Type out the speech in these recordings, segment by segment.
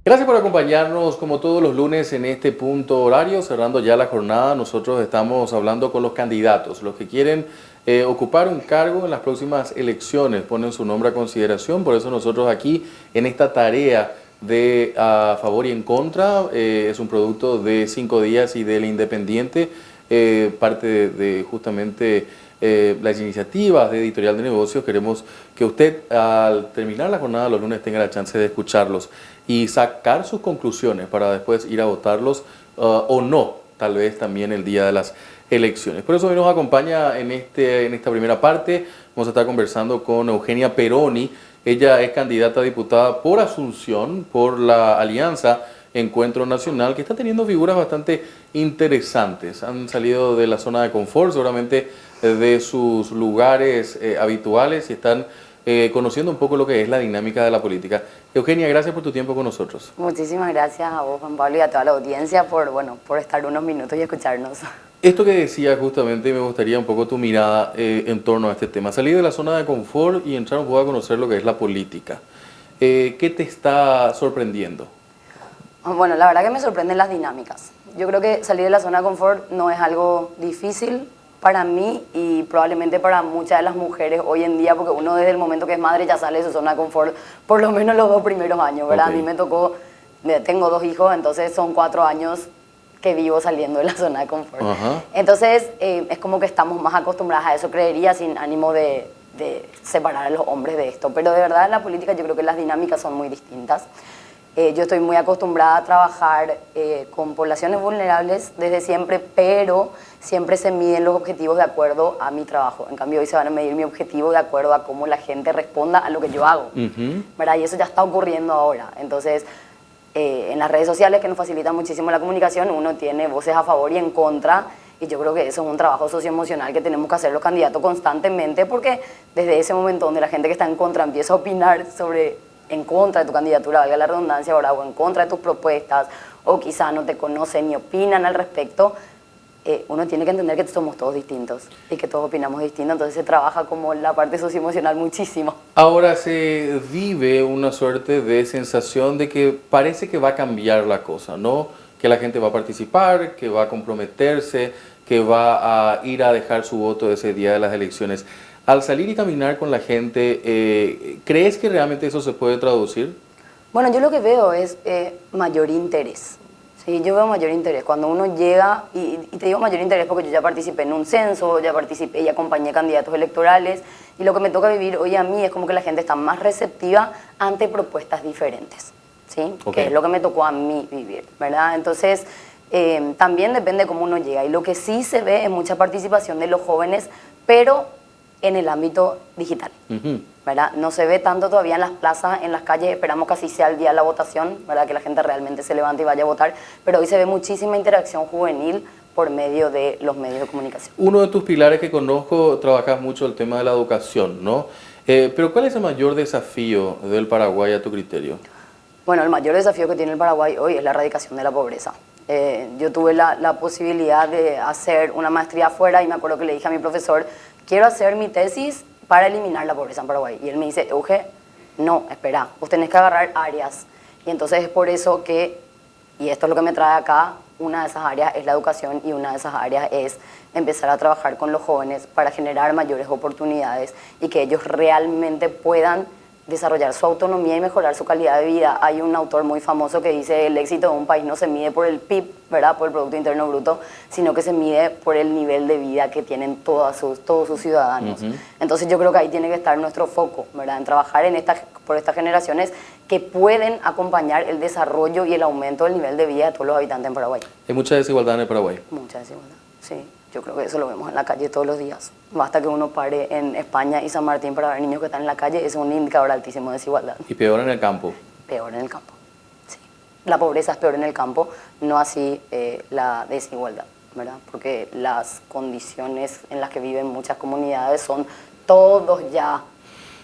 Gracias por acompañarnos como todos los lunes en este punto horario, cerrando ya la jornada. Nosotros estamos hablando con los candidatos, los que quieren ocupar un cargo en las próximas elecciones, ponen su nombre a consideración. Por eso nosotros aquí en esta tarea de a favor y en contra, es un producto de 5 días y del Independiente, parte de justamente las iniciativas de Editorial de Negocios. Queremos que usted al terminar la jornada los lunes tenga la chance de escucharlos y sacar sus conclusiones para después ir a votarlos o no, tal vez también el día de las elecciones. Por eso hoy nos acompaña en esta primera parte. Vamos a estar conversando con Eugenia Peroni. Ella es candidata a diputada por Asunción, por la Alianza Encuentro Nacional, que está teniendo figuras bastante interesantes. Han salido de la zona de confort, seguramente de sus lugares habituales, y están conociendo un poco lo que es la dinámica de la política. Eugenia, gracias por tu tiempo con nosotros. Muchísimas gracias a vos, Juan Pablo, y a toda la audiencia por estar unos minutos y escucharnos. Esto que decía justamente, me gustaría un poco tu mirada en torno a este tema. Salir de la zona de confort y entrar un poco a conocer lo que es la política. ¿Qué te está sorprendiendo? Bueno, la verdad que me sorprenden las dinámicas. Yo creo que salir de la zona de confort no es algo difícil para mí y probablemente para muchas de las mujeres hoy en día, porque uno desde el momento que es madre ya sale de su zona de confort, por lo menos los 2 primeros años, ¿verdad? Okay. A mí me tocó, tengo 2 hijos, entonces son 4 años que vivo saliendo de la zona de confort. Entonces es como que estamos más acostumbradas a eso, creería, sin ánimo de separar a los hombres de esto. Pero de verdad en la política yo creo que las dinámicas son muy distintas. Yo estoy muy acostumbrada a trabajar con poblaciones vulnerables desde siempre, pero siempre se miden los objetivos de acuerdo a mi trabajo. En cambio, hoy se van a medir mi objetivo de acuerdo a cómo la gente responda a lo que yo hago, ¿verdad? Y eso ya está ocurriendo ahora. Entonces, en las redes sociales, que nos facilitan muchísimo la comunicación, uno tiene voces a favor y en contra, y yo creo que eso es un trabajo socioemocional que tenemos que hacer los candidatos constantemente, porque desde ese momento donde la gente que está en contra empieza a opinar en contra de tu candidatura, valga la redundancia ahora, o en contra de tus propuestas, o quizá no te conocen ni opinan al respecto, uno tiene que entender que somos todos distintos y que todos opinamos distinto, entonces se trabaja como la parte socioemocional muchísimo. Ahora se vive una suerte de sensación de que parece que va a cambiar la cosa, ¿no? Que la gente va a participar, que va a comprometerse, que va a ir a dejar su voto ese día de las elecciones. Al salir y caminar con la gente, ¿crees que realmente eso se puede traducir? Bueno, yo lo que veo es mayor interés. Sí, yo veo mayor interés. Cuando uno llega, y te digo mayor interés porque yo ya participé en un censo, ya participé y acompañé candidatos electorales, y lo que me toca vivir hoy a mí es como que la gente está más receptiva ante propuestas diferentes, ¿sí? Okay. Que es lo que me tocó a mí vivir, ¿verdad? Entonces, también depende de cómo uno llega. Y lo que sí se ve es mucha participación de los jóvenes, pero en el ámbito digital, ¿verdad? No se ve tanto todavía en las plazas, en las calles. Esperamos que así sea el día de la votación, ¿verdad? Que la gente realmente se levante y vaya a votar, pero hoy se ve muchísima interacción juvenil por medio de los medios de comunicación. Uno de tus pilares que conozco, trabajas mucho el tema de la educación, ¿no? Pero ¿cuál es el mayor desafío del Paraguay a tu criterio? Bueno, el mayor desafío que tiene el Paraguay hoy es la erradicación de la pobreza. Yo tuve la posibilidad de hacer una maestría afuera y me acuerdo que le dije a mi profesor, quiero hacer mi tesis para eliminar la pobreza en Paraguay. Y él me dice, Euge, no, espera, vos tenés que agarrar áreas. Y entonces es por eso que, y esto es lo que me trae acá, una de esas áreas es la educación y una de esas áreas es empezar a trabajar con los jóvenes para generar mayores oportunidades y que ellos realmente puedan desarrollar su autonomía y mejorar su calidad de vida. Hay un autor muy famoso que dice el éxito de un país no se mide por el PIB, ¿verdad? Por el Producto Interno Bruto, sino que se mide por el nivel de vida que tienen todos sus ciudadanos. Entonces yo creo que ahí tiene que estar nuestro foco, ¿verdad? En trabajar por estas generaciones que pueden acompañar el desarrollo y el aumento del nivel de vida de todos los habitantes en Paraguay. ¿Hay mucha desigualdad en el Paraguay? Mucha desigualdad, sí. Yo creo que eso lo vemos en la calle todos los días. Basta que uno pare en España y San Martín para ver niños que están en la calle, es un indicador altísimo de desigualdad. ¿Y peor en el campo? Peor en el campo, sí. La pobreza es peor en el campo, no así la desigualdad, ¿verdad? Porque las condiciones en las que viven muchas comunidades son todos ya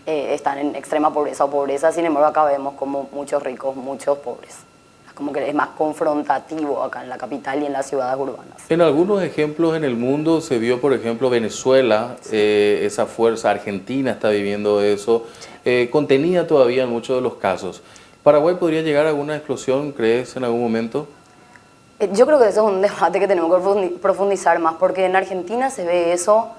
están en extrema pobreza o pobreza, sin embargo acá vemos como muchos ricos, muchos pobres. Como que es más confrontativo acá en la capital y en las ciudades urbanas. En algunos ejemplos en el mundo se vio, por ejemplo, Venezuela, sí. Esa fuerza, Argentina está viviendo eso, sí. Contenida todavía en muchos de los casos. ¿Paraguay podría llegar a alguna explosión, crees, en algún momento? Yo creo que eso es un debate que tenemos que profundizar más, porque en Argentina se ve eso,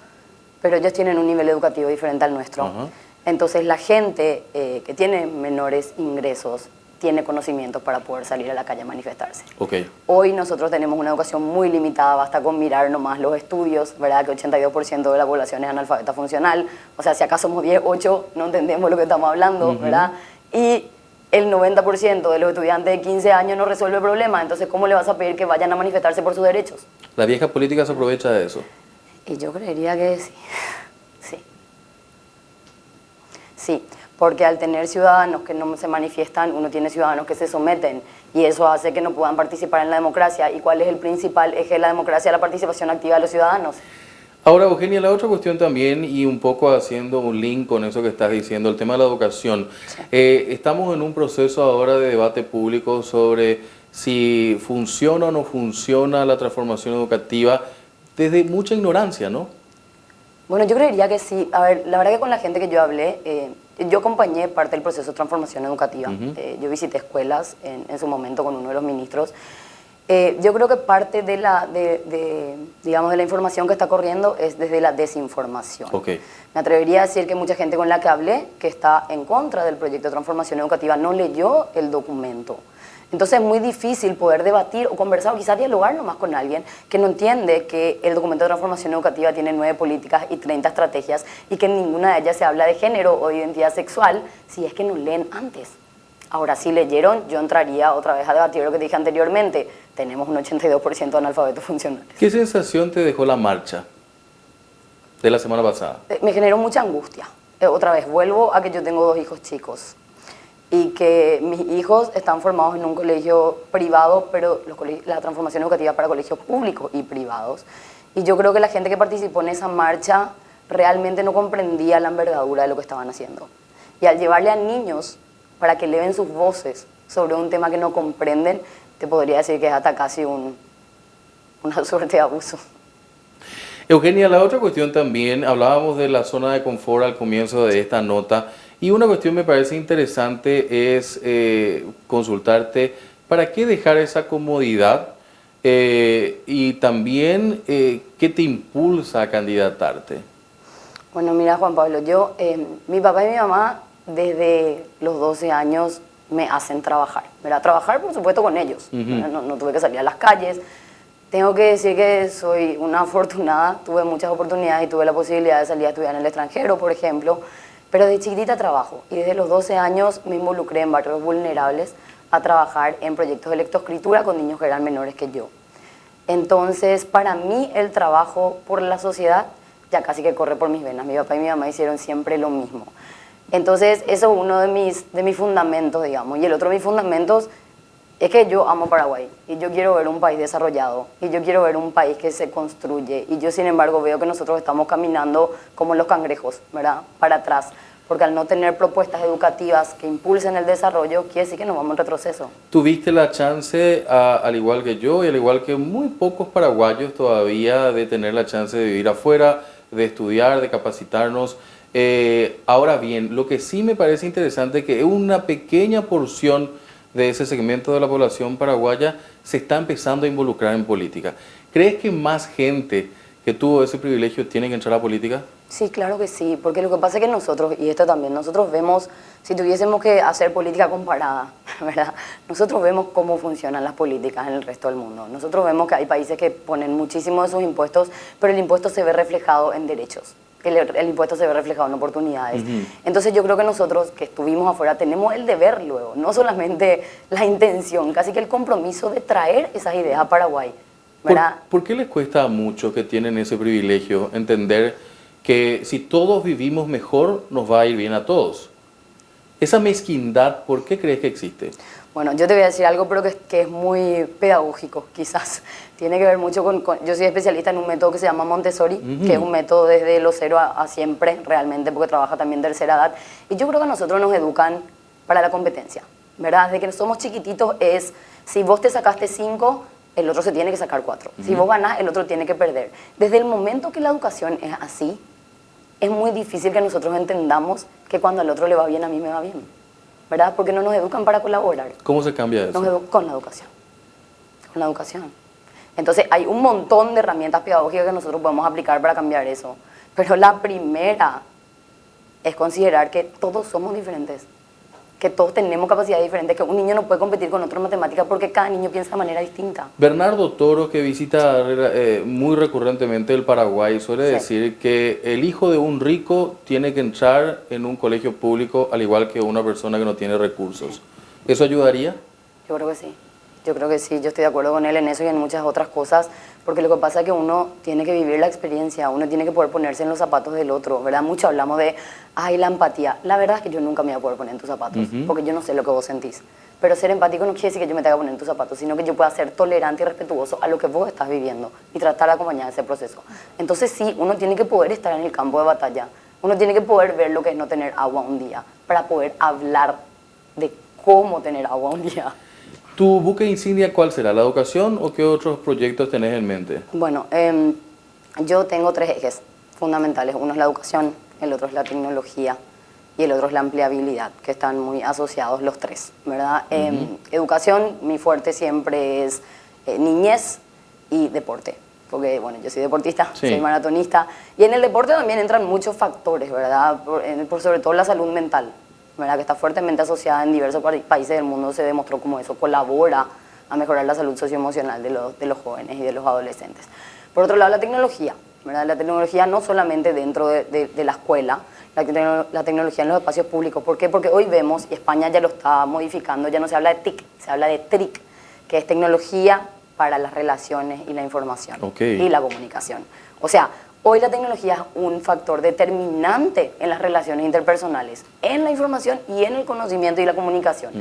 pero ellos tienen un nivel educativo diferente al nuestro. Ajá. Entonces la gente que tiene menores ingresos tiene conocimientos para poder salir a la calle a manifestarse. Okay. Hoy nosotros tenemos una educación muy limitada, basta con mirar nomás los estudios, ¿verdad? Que 82% de la población es analfabeta funcional, o sea, si acá somos 10, 8, no entendemos lo que estamos hablando, ¿verdad? Y el 90% de los estudiantes de 15 años no resuelve el problema, entonces ¿cómo le vas a pedir que vayan a manifestarse por sus derechos? ¿La vieja política se aprovecha de eso? Y yo creería que sí, sí. Sí, porque al tener ciudadanos que no se manifiestan, uno tiene ciudadanos que se someten y eso hace que no puedan participar en la democracia. ¿Y cuál es el principal eje de la democracia? La participación activa de los ciudadanos. Ahora, Eugenia, la otra cuestión también, y un poco haciendo un link con eso que estás diciendo, el tema de la educación. Sí. Estamos en un proceso ahora de debate público sobre si funciona o no funciona la transformación educativa desde mucha ignorancia, ¿no? Bueno, yo creería que sí. A ver, la verdad que con la gente que yo hablé, yo acompañé parte del proceso de transformación educativa. Yo visité escuelas en su momento con uno de los ministros. Yo creo que parte de digamos, de la información que está corriendo es desde la desinformación. Okay. Me atrevería a decir que mucha gente con la que hablé, que está en contra del proyecto de transformación educativa, no leyó el documento. Entonces es muy difícil poder debatir o conversar o quizás dialogar nomás con alguien que no entiende que el documento de transformación educativa tiene 9 políticas y 30 estrategias y que en ninguna de ellas se habla de género o de identidad sexual si es que no leen antes. Ahora, si leyeron, yo entraría otra vez a debatir lo que dije anteriormente. Tenemos un 82% de analfabetos funcionales. ¿Qué sensación te dejó la marcha de la semana pasada? Me generó mucha angustia. Otra vez, vuelvo a que yo tengo 2 hijos chicos y que mis hijos están formados en un colegio privado, pero la transformación educativa es para colegios públicos y privados. Y yo creo que la gente que participó en esa marcha realmente no comprendía la envergadura de lo que estaban haciendo. Y al llevarle a niños para que eleven sus voces sobre un tema que no comprenden, te podría decir que es hasta casi una suerte de abuso. Eugenia, la otra cuestión también, hablábamos de la zona de confort al comienzo de esta nota, y una cuestión me parece interesante es consultarte, ¿para qué dejar esa comodidad? Y también, ¿qué te impulsa a candidatarte? Bueno, mira, Juan Pablo, mi papá y mi mamá desde los 12 años me hacen trabajar, ¿verdad? Trabajar, por supuesto, con ellos. No tuve que salir a las calles. Tengo que decir que soy una afortunada, tuve muchas oportunidades y tuve la posibilidad de salir a estudiar en el extranjero, por ejemplo, pero de chiquitita trabajo y desde los 12 años me involucré en barrios vulnerables a trabajar en proyectos de lectoescritura con niños que eran menores que yo. Entonces, para mí el trabajo por la sociedad ya casi que corre por mis venas. Mi papá y mi mamá hicieron siempre lo mismo. Entonces, eso es uno de mis fundamentos, digamos. Y el otro de mis fundamentos es que yo amo Paraguay y yo quiero ver un país desarrollado y yo quiero ver un país que se construye. Y yo, sin embargo, veo que nosotros estamos caminando como los cangrejos, ¿verdad? Para atrás. Porque al no tener propuestas educativas que impulsen el desarrollo, quiere decir que nos vamos en retroceso. ¿Tuviste la chance, al igual que yo y al igual que muy pocos paraguayos todavía, de tener la chance de vivir afuera, de estudiar, de capacitarnos? Ahora bien, lo que sí me parece interesante es que una pequeña porción de ese segmento de la población paraguaya se está empezando a involucrar en política. ¿Crees que más gente que tuvo ese privilegio tiene que entrar a la política? Sí, claro que sí, porque lo que pasa es que nosotros, y esto también, nosotros vemos, si tuviésemos que hacer política comparada, ¿verdad? Nosotros vemos cómo funcionan las políticas en el resto del mundo. Nosotros vemos que hay países que ponen muchísimo de sus impuestos, pero el impuesto se ve reflejado en derechos. El impuesto se ve reflejado en oportunidades. Entonces yo creo que nosotros que estuvimos afuera tenemos el deber luego, no solamente la intención, casi que el compromiso de traer esas ideas a Paraguay. ¿Por qué les cuesta a muchos que tienen ese privilegio entender que si todos vivimos mejor nos va a ir bien a todos? Esa mezquindad, ¿por qué crees que existe? Bueno, yo te voy a decir algo, pero que es muy pedagógico, quizás. Tiene que ver mucho yo soy especialista en un método que se llama Montessori, que es un método desde los 0 a siempre, realmente, porque trabaja también tercera edad. Y yo creo que a nosotros nos educan para la competencia, ¿verdad? Desde que somos chiquititos es, si vos te sacaste 5, el otro se tiene que sacar 4. Si vos ganás, el otro tiene que perder. Desde el momento que la educación es así, es muy difícil que nosotros entendamos que cuando al otro le va bien, a mí me va bien. ¿verdad? Porque no nos educan para colaborar. ¿Cómo se cambia eso? Con la educación. Con la educación. Entonces hay un montón de herramientas pedagógicas que nosotros podemos aplicar para cambiar eso. Pero la primera es considerar que todos somos diferentes, que todos tenemos capacidades diferentes, que un niño no puede competir con otro en matemáticas porque cada niño piensa de manera distinta. Bernardo Toro, que visita muy recurrentemente el Paraguay, suele decir que el hijo de un rico tiene que entrar en un colegio público al igual que una persona que no tiene recursos. ¿Eso ayudaría? Yo creo que sí. Yo creo que sí, yo estoy de acuerdo con él en eso y en muchas otras cosas, porque lo que pasa es que uno tiene que vivir la experiencia, uno tiene que poder ponerse en los zapatos del otro, ¿verdad? Mucho hablamos de, ay, la empatía. La verdad es que yo nunca me voy a poder poner en tus zapatos, porque yo no sé lo que vos sentís. Pero ser empático no quiere decir que yo me tenga que poner en tus zapatos, sino que yo pueda ser tolerante y respetuoso a lo que vos estás viviendo y tratar de acompañar ese proceso. Entonces sí, uno tiene que poder estar en el campo de batalla, uno tiene que poder ver lo que es no tener agua un día, para poder hablar de cómo tener agua un día. ¿Tu buque insignia cuál será? ¿La educación o qué otros proyectos tenés en mente? Bueno, yo tengo 3 ejes fundamentales. Uno es la educación, el otro es la tecnología y el otro es la empleabilidad, que están muy asociados los 3, ¿verdad? Educación, mi fuerte siempre es niñez y deporte. Porque, bueno, yo soy deportista, soy maratonista. Y en el deporte también entran muchos factores, ¿verdad? Por sobre todo la salud mental, ¿verdad? Que está fuertemente asociada en diversos países del mundo, se demostró cómo eso colabora a mejorar la salud socioemocional de los jóvenes y de los adolescentes. Por otro lado, la tecnología, ¿verdad? La tecnología no solamente dentro de la escuela, la tecnología en los espacios públicos. ¿Por qué? Porque hoy vemos, y España ya lo está modificando, ya no se habla de TIC, se habla de TRIC, que es tecnología para las relaciones y la información y la comunicación. O sea, hoy la tecnología es un factor determinante en las relaciones interpersonales, en la información y en el conocimiento y la comunicación.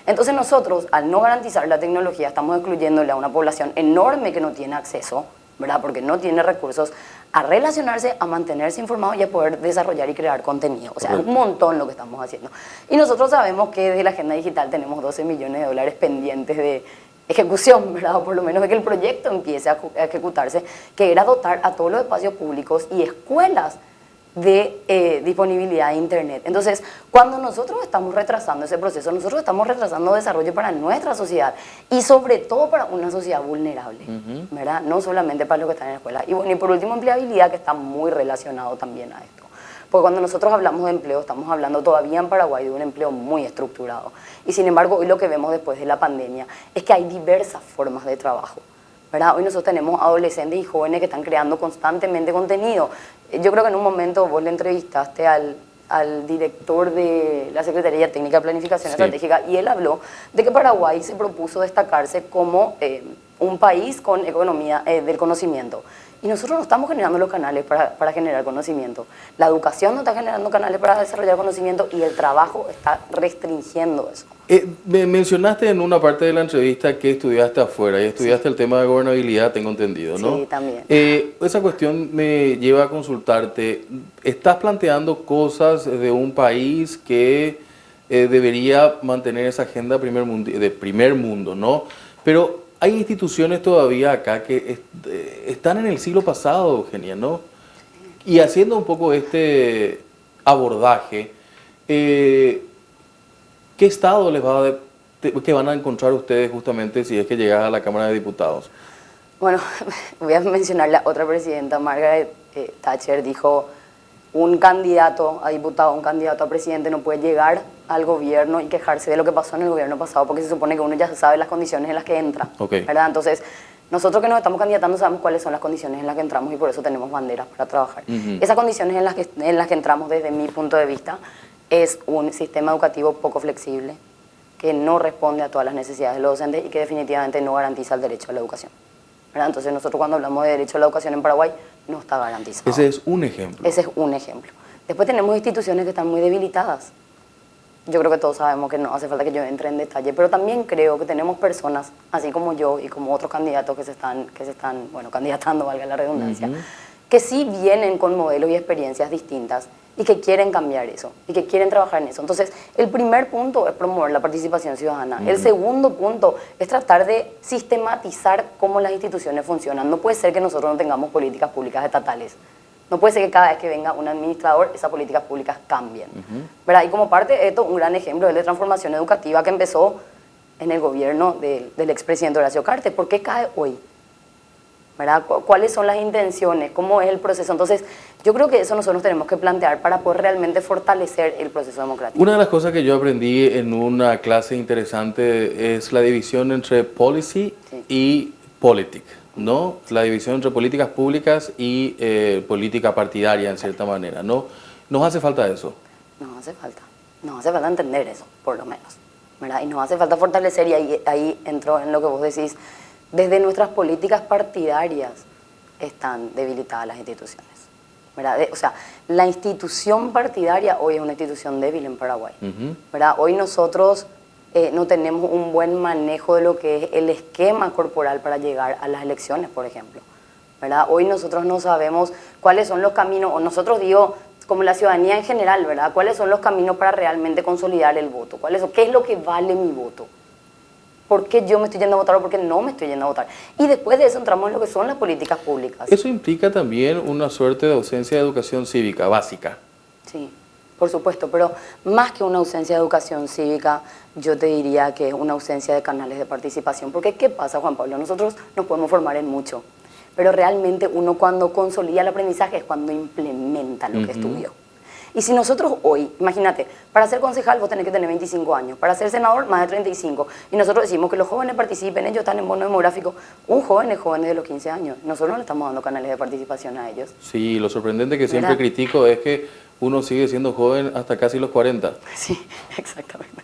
Entonces nosotros, al no garantizar la tecnología, estamos excluyéndole a una población enorme que no tiene acceso, ¿verdad? Porque no tiene recursos, a relacionarse, a mantenerse informado y a poder desarrollar y crear contenido. O sea, es un montón lo que estamos haciendo. Y nosotros sabemos que desde la agenda digital tenemos 12 millones de dólares pendientes de ejecución, ¿verdad? O por lo menos de que el proyecto empiece a ejecutarse, que era dotar a todos los espacios públicos y escuelas de disponibilidad de Internet. Entonces, cuando nosotros estamos retrasando ese proceso, nosotros estamos retrasando desarrollo para nuestra sociedad y sobre todo para una sociedad vulnerable, ¿verdad? No solamente para los que están en la escuela. Y bueno, y por último, empleabilidad, que está muy relacionado también a esto. Porque cuando nosotros hablamos de empleo, estamos hablando todavía en Paraguay de un empleo muy estructurado. Y sin embargo, hoy lo que vemos después de la pandemia es que hay diversas formas de trabajo, ¿verdad? Hoy nosotros tenemos adolescentes y jóvenes que están creando constantemente contenido. Yo creo que en un momento vos le entrevistaste al director de la Secretaría Técnica de Planificación Estratégica y él habló de que Paraguay se propuso destacarse como un país con economía del conocimiento. Y nosotros no estamos generando los canales para generar conocimiento. La educación no está generando canales para desarrollar conocimiento y el trabajo está restringiendo eso. Me mencionaste en una parte de la entrevista que estudiaste afuera y estudiaste el tema de gobernabilidad, tengo entendido, ¿no? Sí, también. Esa cuestión me lleva a consultarte. ¿Estás planteando cosas de un país que debería mantener esa agenda de primer mundo, ¿no? Pero hay instituciones todavía acá que están en el siglo pasado, Eugenia, ¿no? Y haciendo un poco este abordaje, ¿qué estado que van a encontrar ustedes justamente si es que llegan a la Cámara de Diputados? Bueno, voy a mencionar la otra presidenta, Margaret Thatcher, dijo: un candidato a diputado, un candidato a presidente no puede llegar al gobierno y quejarse de lo que pasó en el gobierno pasado, porque se supone que uno ya sabe las condiciones en las que entra, ¿verdad? Entonces, nosotros que nos estamos candidatando sabemos cuáles son las condiciones en las que entramos y por eso tenemos banderas para trabajar. Esas condiciones en las que entramos, desde mi punto de vista, es un sistema educativo poco flexible, que no responde a todas las necesidades de los docentes y que definitivamente no garantiza el derecho a la educación, ¿verdad? Entonces, nosotros cuando hablamos de derecho a la educación en Paraguay, no está garantizado. Ese es un ejemplo. Ese es un ejemplo. Después tenemos instituciones que están muy debilitadas. Yo creo que todos sabemos que no hace falta que yo entre en detalle, pero también creo que tenemos personas, así como yo y como otros candidatos que se están candidatando, valga la redundancia, que sí vienen con modelos y experiencias distintas y que quieren cambiar eso, y que quieren trabajar en eso. Entonces, el primer punto es promover la participación ciudadana. El segundo punto es tratar de sistematizar cómo las instituciones funcionan. No puede ser que nosotros no tengamos políticas públicas estatales, No puede ser que cada vez que venga un administrador, esas políticas públicas cambien. ¿Verdad? Y como parte de esto, un gran ejemplo es de transformación educativa que empezó en el gobierno del expresidente Horacio Cartes. ¿Por qué cae hoy? ¿Verdad? ¿Cuáles son las intenciones? ¿Cómo es el proceso? Entonces, yo creo que eso nosotros tenemos que plantear para poder realmente fortalecer el proceso democrático. Una de las cosas que yo aprendí en una clase interesante es la división entre policy y politic, ¿no? La división entre políticas públicas y política partidaria, en cierta manera, ¿no? ¿Nos hace falta eso? Nos hace falta. Nos hace falta entender eso, por lo menos, ¿verdad? Y nos hace falta fortalecer, y ahí entro en lo que vos decís. Desde nuestras políticas partidarias están debilitadas las instituciones, ¿verdad? O sea, la institución partidaria hoy es una institución débil en Paraguay, ¿verdad? Hoy nosotros no tenemos un buen manejo de lo que es el esquema corporal para llegar a las elecciones, por ejemplo, ¿verdad? Hoy nosotros no sabemos cuáles son los caminos, o nosotros digo, como la ciudadanía en general, ¿verdad? ¿Cuáles son los caminos para realmente consolidar el voto? ¿Qué es lo que vale mi voto? ¿Por qué yo me estoy yendo a votar o por qué no me estoy yendo a votar? Y después de eso entramos en lo que son las políticas públicas. Eso implica también una suerte de ausencia de educación cívica básica. Sí, por supuesto, pero más que una ausencia de educación cívica, yo te diría que es una ausencia de canales de participación. Porque ¿qué pasa, Juan Pablo? Nosotros nos podemos formar en mucho, pero realmente uno cuando consolida el aprendizaje es cuando implementa lo que estudió. Y si nosotros hoy, imagínate, para ser concejal vos tenés que tener 25 años, para ser senador más de 35, y nosotros decimos que los jóvenes participen, ellos están en bono demográfico, un joven es joven desde los 15 años, nosotros no le estamos dando canales de participación a ellos. Sí, lo sorprendente que siempre critico es que uno sigue siendo joven hasta casi los 40. Sí, exactamente.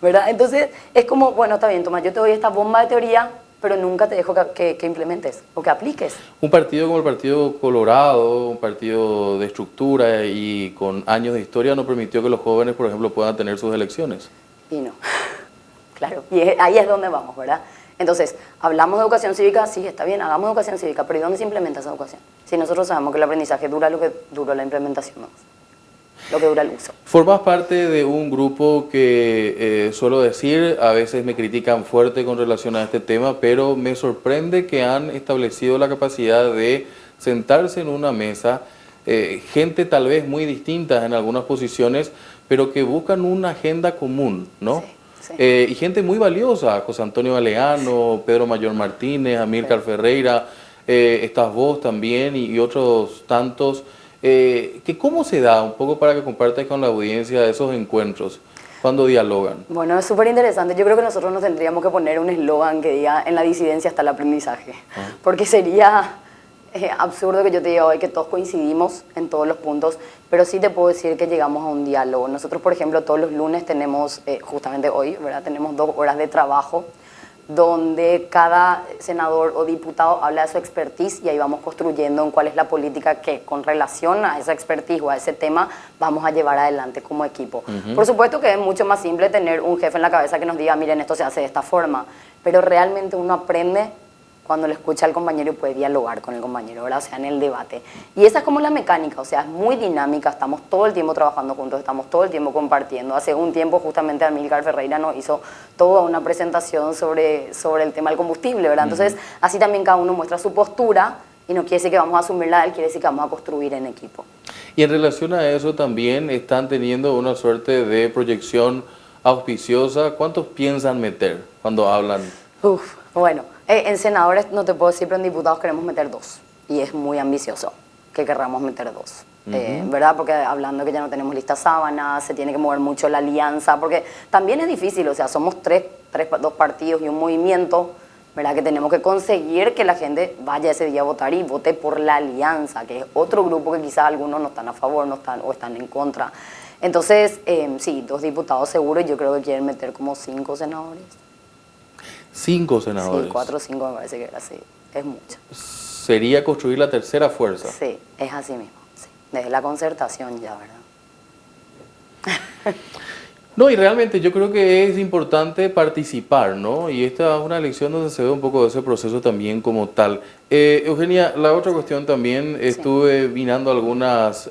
¿Verdad? Entonces es como, bueno, está bien, Tomás, yo te doy esta bomba de teoría, pero nunca te dejo que implementes o que apliques. Un partido como el Partido Colorado, un partido de estructura y con años de historia, no permitió que los jóvenes, por ejemplo, puedan tener sus elecciones. Y no, claro, y ahí es donde vamos, ¿verdad? Entonces, hablamos de educación cívica, sí, está bien, hagamos educación cívica, pero ¿y dónde se implementa esa educación? Si nosotros sabemos que el aprendizaje dura lo que dura la implementación, ¿no? Lo que dura el uso. Formas parte de un grupo que, suelo decir, a veces me critican fuerte con relación a este tema, pero me sorprende que han establecido la capacidad de sentarse en una mesa, gente tal vez muy distinta en algunas posiciones, pero que buscan una agenda común, ¿no? Sí, sí. Y gente muy valiosa, José Antonio Galeano, Pedro Mayor Martínez, Amílcar Ferreira, estás vos también y otros tantos. Que ¿cómo se da, un poco para que compartas con la audiencia esos encuentros, cuando dialogan? Bueno, es súper interesante. Yo creo que nosotros nos tendríamos que poner un eslogan que diga en la disidencia está el aprendizaje. Porque sería absurdo que yo te diga hoy que todos coincidimos en todos los puntos, pero sí te puedo decir que llegamos a un diálogo. Nosotros, por ejemplo, todos los lunes tenemos, justamente hoy, ¿verdad? Tenemos 2 horas de trabajo donde cada senador o diputado habla de su expertise y ahí vamos construyendo en cuál es la política que con relación a esa expertise o a ese tema vamos a llevar adelante como equipo. Por supuesto que es mucho más simple tener un jefe en la cabeza que nos diga, miren, esto se hace de esta forma, pero realmente uno aprende cuando le escucha al compañero y puede dialogar con el compañero, ¿verdad? O sea, en el debate. Y esa es como la mecánica, o sea, es muy dinámica, estamos todo el tiempo trabajando juntos, estamos todo el tiempo compartiendo. Hace un tiempo justamente Amílcar Ferreira nos hizo toda una presentación sobre el tema del combustible, ¿verdad? Entonces, así también cada uno muestra su postura y no quiere decir que vamos a asumirla de él, quiere decir que vamos a construir en equipo. Y en relación a eso también están teniendo una suerte de proyección auspiciosa. ¿Cuántos piensan meter cuando hablan? Bueno, en senadores no te puedo decir, pero en diputados queremos meter 2. Y es muy ambicioso que querramos meter 2. ¿Verdad? Porque hablando que ya no tenemos lista sábana, se tiene que mover mucho la alianza, porque también es difícil, o sea, somos 2 partidos y un movimiento, ¿verdad? Que tenemos que conseguir que la gente vaya ese día a votar y vote por la alianza, que es otro grupo que quizás algunos no están a favor o están en contra. Entonces, sí, 2 diputados seguro, y yo creo que quieren meter como 5 senadores. 5 senadores. Sí, 4 o 5 me parece que era así, es mucho. Sería construir la tercera fuerza. Sí, es así mismo, sí. Desde la concertación ya, ¿verdad? No, y realmente yo creo que es importante participar, ¿no? Y esta es una elección donde se ve un poco de ese proceso también como tal. Eugenia, la otra cuestión también, estuve mirando algunas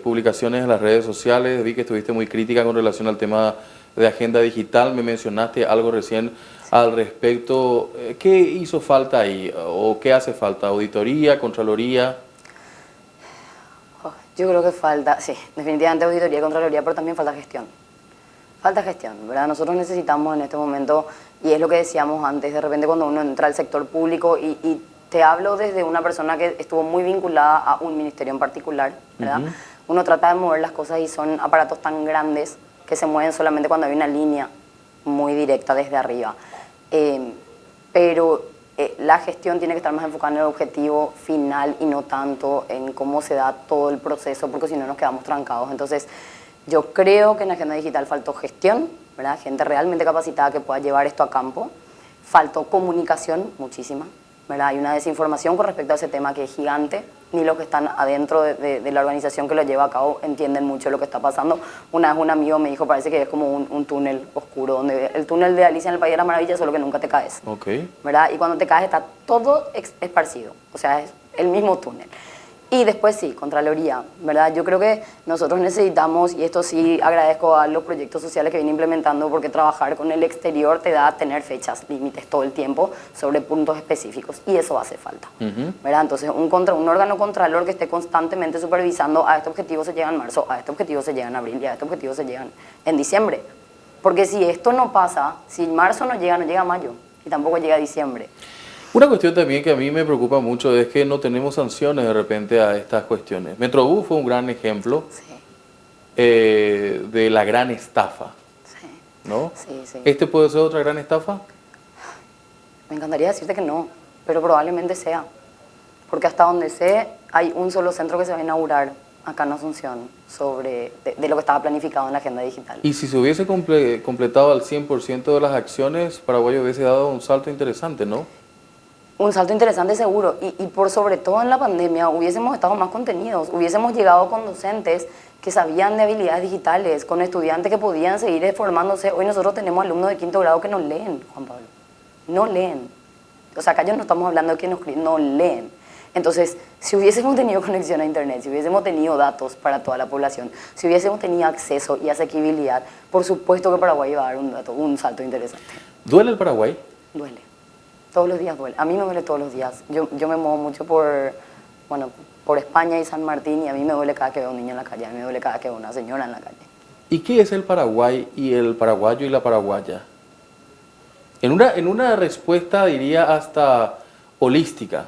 publicaciones en las redes sociales, vi que estuviste muy crítica con relación al tema de agenda digital, me mencionaste algo recién al respecto. ¿Qué hizo falta ahí o qué hace falta? ¿Auditoría, Contraloría? Yo creo que falta, sí, definitivamente auditoría y contraloría, pero también falta gestión. Falta gestión, ¿verdad? Nosotros necesitamos en este momento, y es lo que decíamos antes, de repente cuando uno entra al sector público, y te hablo desde una persona que estuvo muy vinculada a un ministerio en particular, ¿verdad? Uno trata de mover las cosas y son aparatos tan grandes que se mueven solamente cuando hay una línea muy directa desde arriba. Pero la gestión tiene que estar más enfocada en el objetivo final y no tanto en cómo se da todo el proceso, porque si no nos quedamos trancados. Entonces, yo creo que en la agenda digital faltó gestión, ¿verdad? Gente realmente capacitada que pueda llevar esto a campo. Faltó comunicación, muchísima, ¿verdad? Hay una desinformación con respecto a ese tema que es gigante. Ni los que están adentro de la organización que lo lleva a cabo entienden mucho lo que está pasando. Una vez un amigo me dijo, parece que es como un túnel oscuro, donde el túnel de Alicia en el País de las Maravillas, solo que nunca te caes. ¿Verdad? Y cuando te caes está todo esparcido, o sea, es el mismo túnel. Y después sí, Contraloría, ¿verdad? Yo creo que nosotros necesitamos, y esto sí agradezco a los proyectos sociales que vienen implementando, porque trabajar con el exterior te da a tener fechas, límites todo el tiempo sobre puntos específicos, y eso hace falta, ¿verdad? Entonces, un órgano contralor que esté constantemente supervisando, a este objetivo se llega en marzo, a este objetivo se llega en abril, y a este objetivo se llega en diciembre. Porque si esto no pasa, si en marzo no llega mayo, y tampoco llega diciembre. Una cuestión también que a mí me preocupa mucho es que no tenemos sanciones de repente a estas cuestiones. Metrobús fue un gran ejemplo de la gran estafa, ¿no? Sí. ¿Este puede ser otra gran estafa? Me encantaría decirte que no, pero probablemente sea. Porque hasta donde sé, hay un solo centro que se va a inaugurar acá en Asunción de lo que estaba planificado en la agenda digital. Y si se hubiese completado al 100% de las acciones, Paraguay hubiese dado un salto interesante, ¿no? Un salto interesante seguro, y por sobre todo en la pandemia hubiésemos estado más contenidos, hubiésemos llegado con docentes que sabían de habilidades digitales, con estudiantes que podían seguir formándose. Hoy nosotros tenemos alumnos de 5º grado que no leen, Juan Pablo, no leen. O sea, acá ya no estamos hablando de que no leen. Entonces, si hubiésemos tenido conexión a internet, si hubiésemos tenido datos para toda la población, si hubiésemos tenido acceso y asequibilidad, por supuesto que Paraguay iba a dar un salto interesante. ¿Duele el Paraguay? Duele. Todos los días duele. A mí me duele todos los días. Yo me muevo mucho por España y San Martín, y a mí me duele cada que veo a un niño en la calle, a mí me duele cada que veo a una señora en la calle. ¿Y qué es el Paraguay y el paraguayo y la paraguaya? En una respuesta, diría, hasta holística.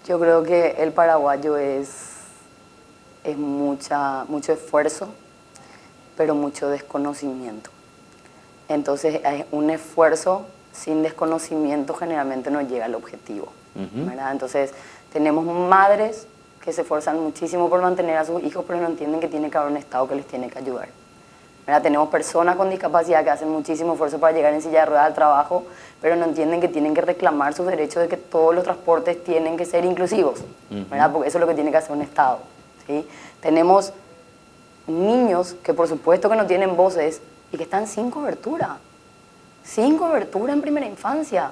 Yo creo que el paraguayo es mucho esfuerzo, pero mucho desconocimiento. Entonces, un esfuerzo sin desconocimiento generalmente no llega al objetivo, ¿verdad? Entonces, tenemos madres que se esfuerzan muchísimo por mantener a sus hijos, pero no entienden que tiene que haber un Estado que les tiene que ayudar, ¿verdad? Tenemos personas con discapacidad que hacen muchísimo esfuerzo para llegar en silla de ruedas al trabajo, pero no entienden que tienen que reclamar sus derechos de que todos los transportes tienen que ser inclusivos, ¿verdad? Porque eso es lo que tiene que hacer un Estado, ¿sí? Tenemos niños que por supuesto que no tienen voces y que están sin cobertura en primera infancia,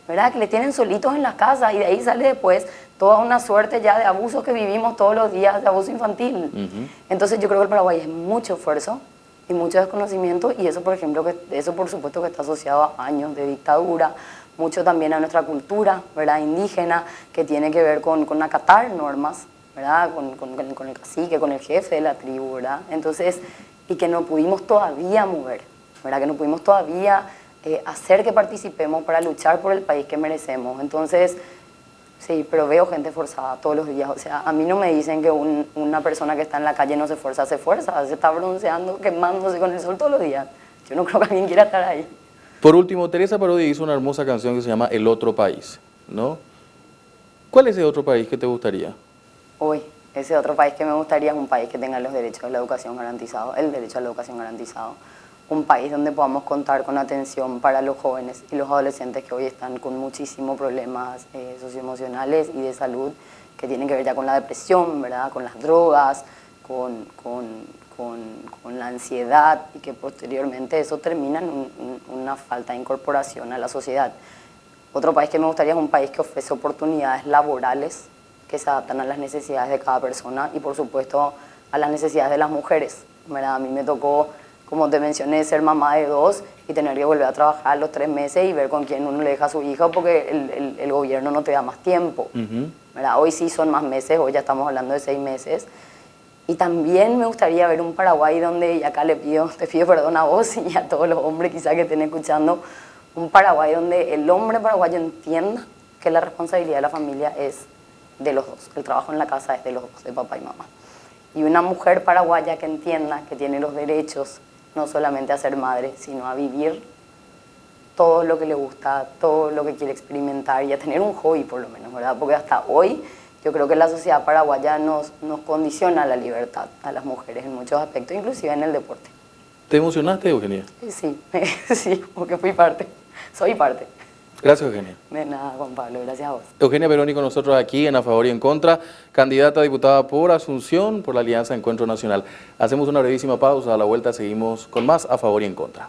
¿verdad? Que le tienen solitos en la casa, y de ahí sale después toda una suerte ya de abusos que vivimos todos los días, de abuso infantil. Entonces yo creo que el Paraguay es mucho esfuerzo y mucho desconocimiento, y eso, por ejemplo, eso por supuesto que está asociado a años de dictadura, mucho también a nuestra cultura, ¿verdad? Indígena, que tiene que ver con acatar normas, ¿verdad? Con el cacique, con el jefe de la tribu, ¿verdad? Entonces, y que no pudimos todavía mover, ¿verdad? Que no pudimos todavía hacer que participemos para luchar por el país que merecemos. Entonces, sí, pero veo gente forzada todos los días. O sea, a mí no me dicen que una persona que está en la calle no se esfuerza, se está bronceando, quemándose con el sol todos los días. Yo no creo que alguien quiera estar ahí. Por último, Teresa Parodi hizo una hermosa canción que se llama El Otro País, ¿no? ¿Cuál es ese otro país que te gustaría? Hoy. Ese otro país que me gustaría es un país que tenga los derechos a la educación garantizados, el derecho a la educación garantizado. Un país donde podamos contar con atención para los jóvenes y los adolescentes que hoy están con muchísimos problemas socioemocionales y de salud, que tienen que ver ya con la depresión, ¿verdad? Con las drogas, con la ansiedad, y que posteriormente eso termina en una falta de incorporación a la sociedad. Otro país que me gustaría es un país que ofrece oportunidades laborales que se adaptan a las necesidades de cada persona y, por supuesto, a las necesidades de las mujeres, ¿verdad? A mí me tocó, como te mencioné, ser mamá de 2 y tener que volver a trabajar a los 3 meses y ver con quién uno le deja a su hijo porque el gobierno no te da más tiempo, ¿verdad? Hoy sí son más meses, hoy ya estamos hablando de 6 meses. Y también me gustaría ver un Paraguay donde, y acá te pido perdón a vos y a todos los hombres quizás que estén escuchando, un Paraguay donde el hombre paraguayo entienda que la responsabilidad de la familia es de los dos, el trabajo en la casa es de los dos, de papá y mamá. Y una mujer paraguaya que entienda que tiene los derechos no solamente a ser madre, sino a vivir todo lo que le gusta, todo lo que quiere experimentar y a tener un hobby por lo menos, ¿verdad? Porque hasta hoy yo creo que la sociedad paraguaya nos condiciona la libertad a las mujeres en muchos aspectos, inclusive en el deporte. ¿Te emocionaste, Eugenia? Sí, sí, porque soy parte. Gracias, Eugenia. De nada, Juan Pablo, gracias a vos. Eugenia Peroni con nosotros aquí en A Favor y en Contra, candidata a diputada por Asunción por la Alianza Encuentro Nacional. Hacemos una brevísima pausa, a la vuelta seguimos con más A Favor y en Contra.